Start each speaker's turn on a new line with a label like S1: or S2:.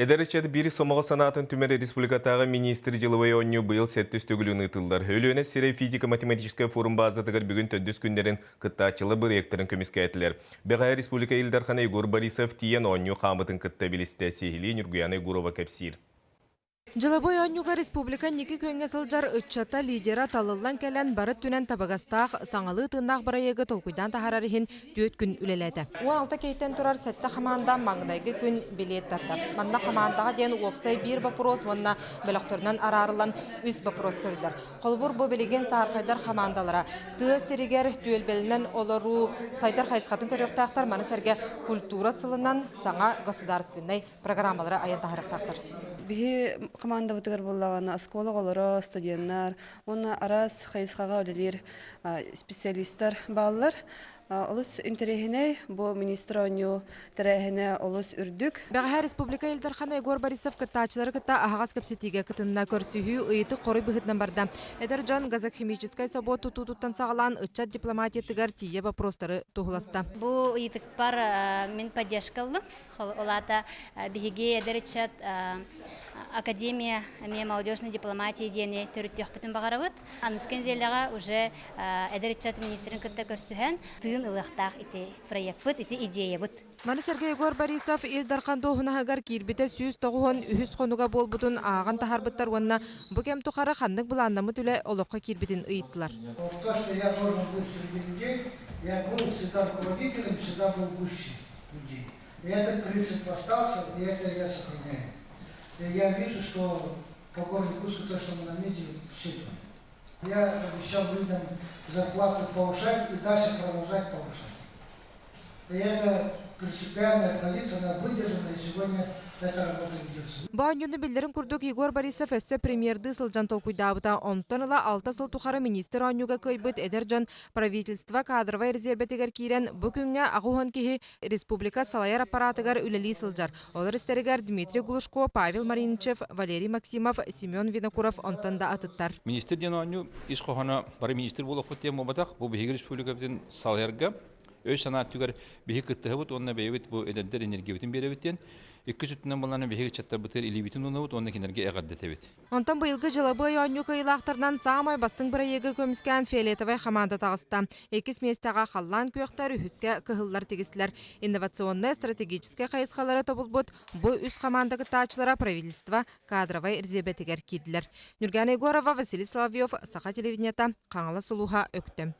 S1: Эдеречет бiri somağ sanatın tümeri республикатағы министр жылыбай оню быйыл сәттіс төгілуін ұтылдар. Өліөне сирей физика-математическая форум базатығыр бүгін төддіс күндерін кыттачылы бір ектерін көміске әтілер. Беғай республика елдархана Егор Борисов тиен оню қамытын кытта білісті сейхілі Нюргуяна Егорова кәпсир.
S2: Жылабой онюга республика неки көнге сылжар үтчата лидера талылан кәлән бары түнен табагастақ саңалы тыннақ барайығы толкуйдан тахарарихин төт күн үлеледі. 16 кейттен тұрар сәтті қаманда маңдайғы күн билет тартар. Манна қамандаға ден уопсай бір бапрос, онна бөліқторынан арарылан үс бапрос көрілдер. Қолбур бұл білеген сағарқайдар қамандалара. Тығы серігер түйелбелінен олару сайдар қайсқатын көріқтақтар манысәрге культура сылынан саңа государственной программалары айын тахарықтақтар.
S3: Бихи команда бутыгар боллағана осколог олары студенттар, оны арас хайысқаға өлелер специалисттар балылар. Олыс интерехіне бұл министр оню тәрәхіне олыс үрдік.
S2: Бәғі республика елдархана Егор Борисов кыттачылары кытта ағағас кәпсетіге кытынна көрсүйі ұйты қоры бұғытнан барды. Эдер Джон газохимическай собот тұтуттан сағалан ұтчат дипломатиятығар тие вопростары тұғыласты.
S4: Бұл ұйтық бар мен поддержкалым. Олата бігеге эдерчат Академия молодежной дипломатии дені түріттеқ бүтін бағаравыд. Аныскен делеға уже эдерчат министрин кытта көрсühän тыын ылықтақ ити проект бұд, ити идея бұд.
S2: Маны Сергей Егор Борисов илдархан доғынағығар кирбіті сүйіз тоғуын үхіз қонуға бол бұтын ағын тахарбыттар онына бұкем тұқары қандық бұландамы түлі олыққа кирбітін ұйыттылар.
S5: То, что я должен быть среди людей, я был всегда руководителем, всегда был гуще людей. И этот принцип остался, и это я сохраняю. И я вижу, что по городу Курску то, что мы наметили, все то. Я обещал людям зарплату повышать и дальше продолжать повышать. И это принципиальная позиция, она выдержана, и сегодня эта работа ведется.
S2: Bağınjönü bildirin kurduk Егор Борисов өссө премьерді сылжан толкуйдабыта. Онтан ыла 6 сыл тухары министр онюга көйбіт эдержан правительство кадровай резерветігер кирен бүкінге ағуын кехи республика салайар аппаратыгар үлелі сылжар. Олар істерігер Дмитрий Глушко, Павел Маринчев, Валерий Максимов, Семен Винокуров онтан да атыттар.
S6: Министр ден оню иш қоғана бары министр болып өттен мобатақ, бұл бігер республика бітін салайарга өз санат түгер бігер күттігі бұд, онына бейбіт бұл эдендер энергия бітін бері біттен. 200 боланы беге чаттар бутер или битин унут онда кинерге эгаддетебит.
S2: Онтан быйылгы жылыбы онюка илактардан самай бастың бирайыгы көмүскән Фиолетовай команда тагыста. Экис местага халлан көктөр үскә кыһыллар тигисләр. Инновационный стратегический кайыскалары тобулбут. Бу үз командагы тачлара правительство кадровый резерветигер кирдиләр. Нурган Егорова, Василий Соловьев, Саха телевидениета, Каңала Сулуха, Өктем.